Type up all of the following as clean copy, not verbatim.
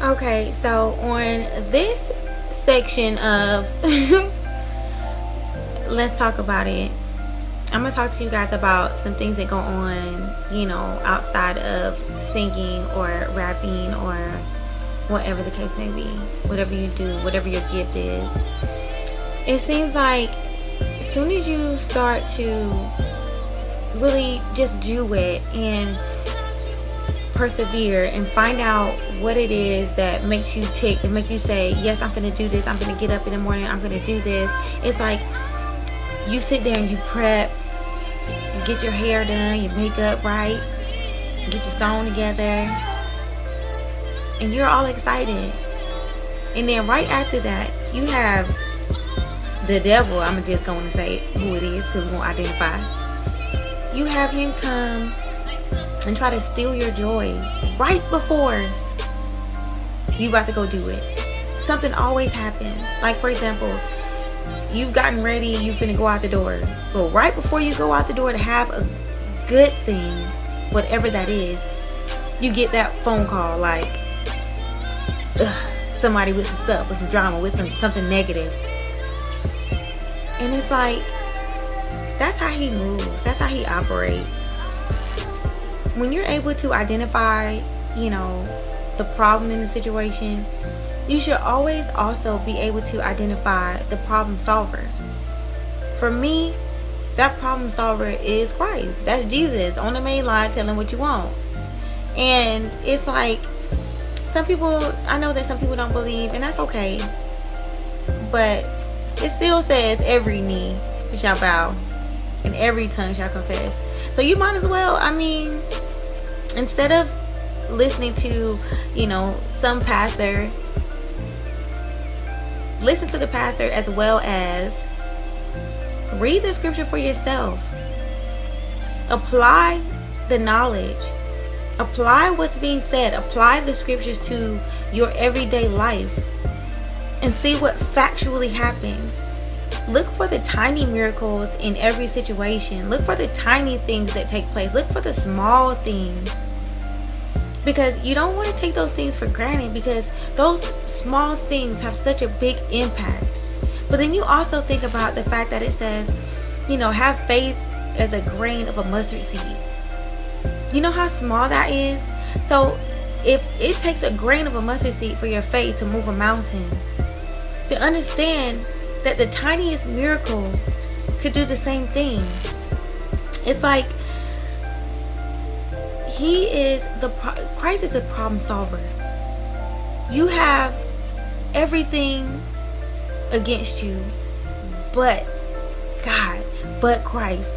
Okay, so on this section of let's talk about it, I'm gonna talk to you guys about some things that go on, outside of singing or rapping or whatever the case may be, whatever you do, whatever your gift is. It seems like as soon as you start to really just do it and persevere and find out what it is that makes you tick and make you say, yes, I'm gonna do this, I'm gonna get up in the morning, I'm gonna do this. It's like you sit there and you prep, you get your hair done, your makeup right, you get your song together, and you're all excited. And then right after that, you have the devil. I'm just going to say who it is because we won't identify. You have him come and try to steal your joy right before you about to go do it. Something always happens. Like, for example, you've gotten ready, you finna go out the door, but right before you go out the door to have a good thing, whatever that is, you get that phone call like, somebody with some stuff, with some drama, with something negative. And it's like, that's how he moves, that's how he operates. When you're able to identify, the problem in the situation, you should always also be able to identify the problem solver. For me, that problem solver is Christ. That's Jesus on the main line telling what you want. And it's like, I know that some people don't believe, and that's okay. But it still says every knee shall bow and every tongue shall confess. So you might as well, instead of listening to, some pastor, listen to the pastor as well as read the scripture for yourself. Apply the knowledge. Apply what's being said. Apply the scriptures to your everyday life and see what factually happens. Look for the tiny miracles in every situation. Look for the tiny things that take place. Look for the small things. Because you don't want to take those things for granted, because those small things have such a big impact. But then you also think about the fact that it says, have faith as a grain of a mustard seed. You know how small that is? So if it takes a grain of a mustard seed for your faith to move a mountain, to understand that the tiniest miracle could do the same thing. It's like Christ is a problem solver. You have everything against you but God, but Christ.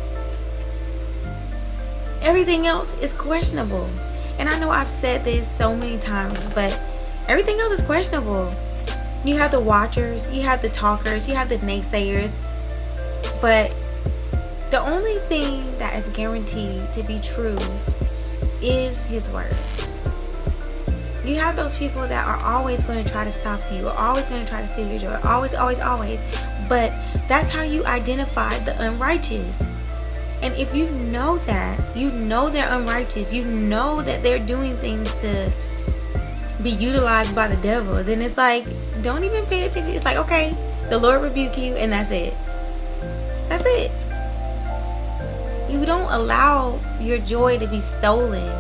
Everything else is questionable. And I know I've said this so many times, but everything else is questionable. You have the watchers, you have the talkers, you have the naysayers, but the only thing that is guaranteed to be true is His word. You have those people that are always going to try to stop you, are always going to try to steal your joy, always. But that's how you identify the unrighteous. And if you know that, you know they're unrighteous, you know that they're doing things to be utilized by the devil, then it's like, don't even pay attention. It's like, okay, the Lord rebuke you, and that's it. That's it. You don't allow your joy to be stolen,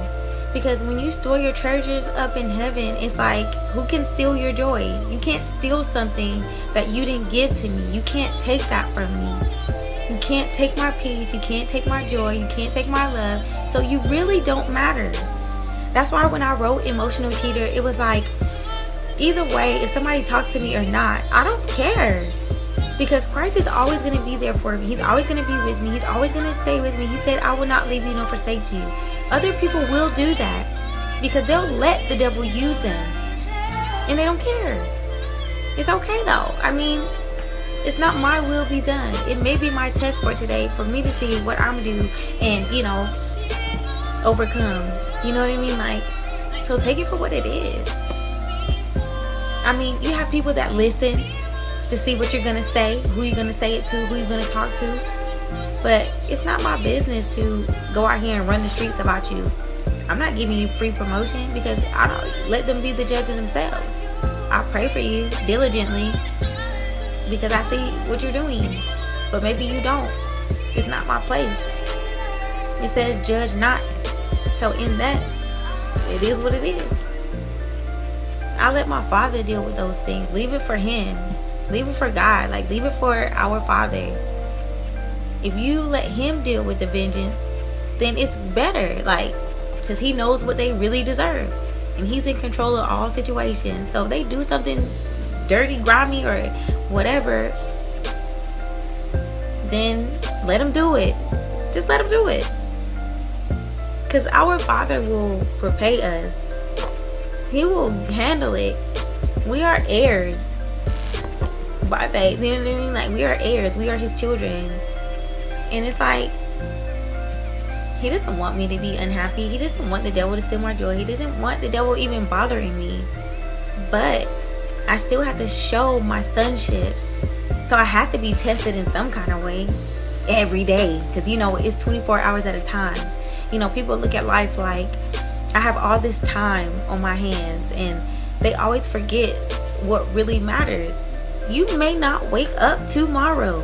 because when you store your treasures up in heaven, it's like, who can steal your joy? You can't steal something that you didn't give to me. You can't take that from me. You can't take my peace. You can't take my joy. You can't take my love. So you really don't matter. That's why when I wrote Emotional Cheater, it was like, either way, if somebody talks to me or not, I don't care. Because Christ is always going to be there for me. He's always going to be with me. He's always going to stay with me. He said, I will not leave you nor forsake you. Other people will do that because they'll let the devil use them. And they don't care. It's okay though. It's not my will be done. It may be my test for today for me to see what I'm going to do and, overcome. You know what I mean? Like, so take it for what it is. You have people that listen to see what you're going to say, who you're going to say it to, who you're going to talk to. But it's not my business to go out here and run the streets about you. I'm not giving you free promotion because I don't let them be the judge of themselves. I pray for you diligently because I see what you're doing, but maybe you don't. It's not my place. It says judge not. So in that, it is what it is. I let my Father deal with those things. Leave it for him. Leave it for God. Like, leave it for our Father. If you let him deal with the vengeance, then it's better. Like, because he knows what they really deserve. And he's in control of all situations. So if they do something dirty, grimy, or whatever, then let him do it. Just let him do it. Because our Father will repay us. He will handle it. We are heirs by faith. You know what I mean? Like, we are heirs. We are his children. And it's like, he doesn't want me to be unhappy. He doesn't want the devil to steal my joy. He doesn't want the devil even bothering me. But I still have to show my sonship. So I have to be tested in some kind of way every day. Because, you know, it's 24 hours at a time. You know, people look at life like, I have all this time on my hands, and they always forget what really matters. You may not wake up tomorrow.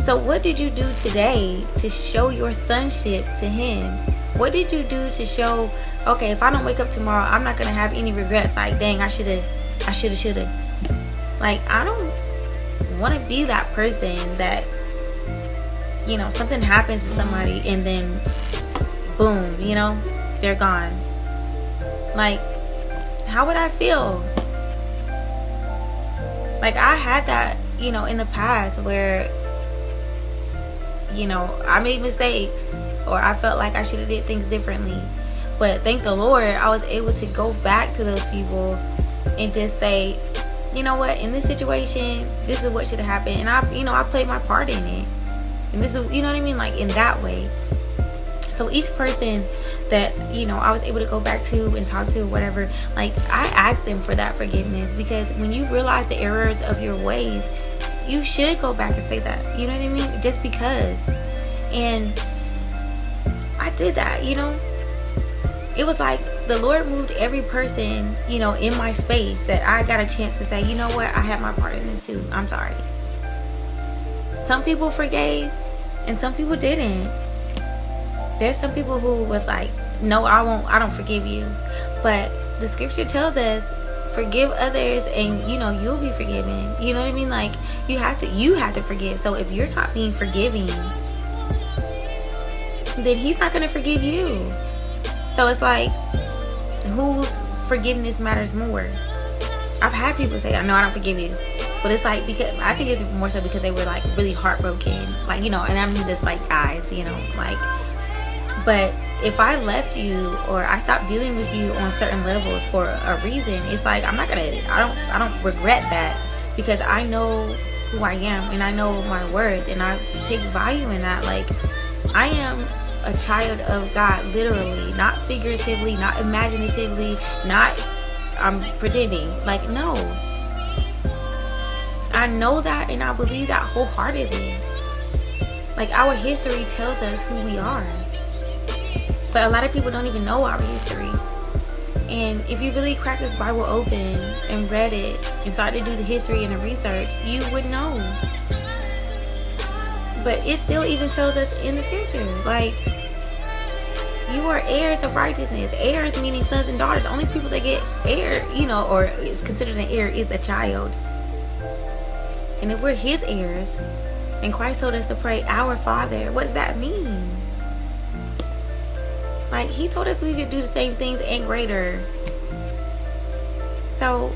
So what did you do today to show your sonship to him? What did you do to show, okay, if I don't wake up tomorrow, I'm not going to have any regrets. Like, dang, I shoulda. Like, I don't want to be that person that, you know, something happens to somebody and then boom, you know, they're gone. Like, how would I feel? Like, I had that, you know, in the past where, you know, I made mistakes or I felt like I should have did things differently. But thank the Lord, I was able to go back to those people and just say, you know what, in this situation, this is what should have happened. And I played my part in it. And this is, you know what I mean? Like, in that way. So each person that, you know, I was able to go back to and talk to, whatever, like, I asked them for that forgiveness. Because when you realize the errors of your ways, you should go back and say that. You know what I mean? Just because. And I did that, you know. It was like the Lord moved every person, you know, in my space that I got a chance to say, you know what, I had my part in this too. I'm sorry. Some people forgave and some people didn't. There's some people who was like, no, I don't forgive you. But the scripture tells us, forgive others and, you know, you'll be forgiven. You know what I mean? Like, you have to forgive. So if you're not being forgiving, then he's not going to forgive you. So it's like, whose forgiveness matters more? I've had people say, no, I don't forgive you. But it's like, because I think it's more so because they were like really heartbroken. Like, you know, and I mean this like guys, you know, like, but if I left you or I stopped dealing with you on certain levels for a reason, it's like, I don't regret that, because I know who I am and I know my worth and I take value in that. Like, I am a child of God, literally, not figuratively, not imaginatively, not I'm pretending. Like, no. I know that and I believe that wholeheartedly. Like, our history tells us who we are. But a lot of people don't even know our history. And if you really crack this Bible open and read it and started to do the history and the research, you would know. But it still even tells us in the scriptures, like, you are heirs of righteousness. Heirs meaning sons and daughters. Only people that get heir, you know, or is considered an heir is a child. And if we're his heirs, and Christ told us to pray, our Father, what does that mean? Like, he told us we could do the same things and greater. So,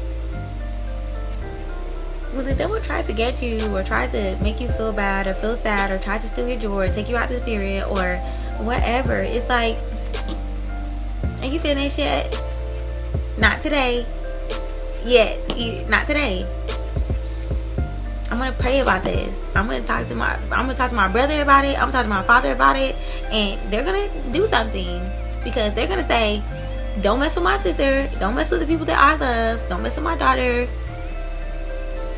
when the devil tries to get you, or tries to make you feel bad, or feel sad, or tries to steal your joy, or take you out the spirit, or whatever, it's like, are you finished yet? Not today. Yet. Not today. I'm gonna pray about this. I'm gonna talk to my brother about it. I'm gonna talk to my father about it, and they're gonna do something, because they're gonna say, don't mess with my sister, don't mess with the people that I love, don't mess with my daughter,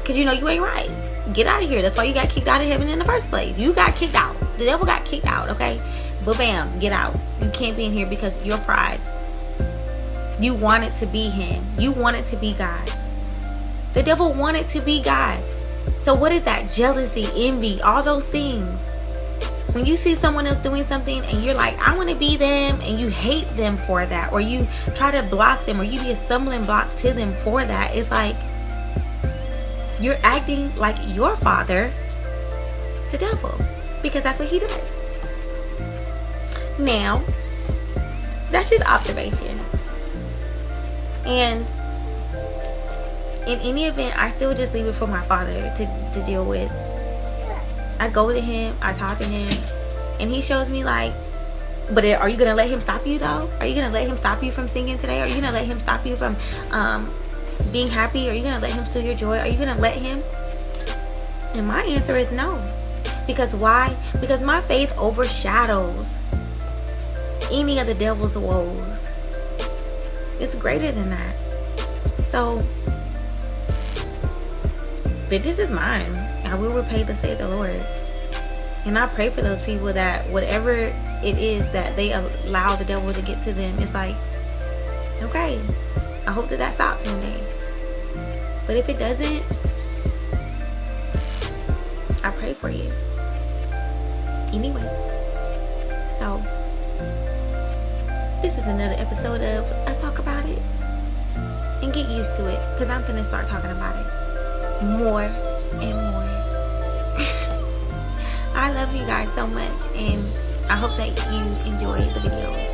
because you know you ain't right. Get out of here. That's why you got kicked out of heaven in the first place. You got kicked out. The devil got kicked out, okay? but bam, get out. You can't be in here because your pride. You wanted to be him. You wanted to be God. The devil wanted to be God. So what is that? Jealousy, envy, all those things. When you see someone else doing something and you're like, I want to be them, and you hate them for that, or you try to block them, or you be a stumbling block to them for that, it's like you're acting like your father, the devil, because that's what he does. Now, that's just observation. And in any event, I still just leave it for my father to deal with. I go to him, I talk to him, and he shows me like, but are you gonna let him stop you though? Are you gonna let him stop you from singing today? Are you gonna let him stop you from being happy? Are you gonna let him steal your joy? Are you gonna let him? And my answer is no. Because why? Because my faith overshadows any of the devil's woes. It's greater than that. So, vengeance is mine. I will repay the say the Lord. And I pray for those people that whatever it is that they allow the devil to get to them, it's like, okay, I hope that stops one day. But if it doesn't, I pray for you. Anyway, so this is another episode of I Talk About It. And get used to it, because I'm finna start talking about it more and more. I love you guys so much, and I hope that you enjoy the videos.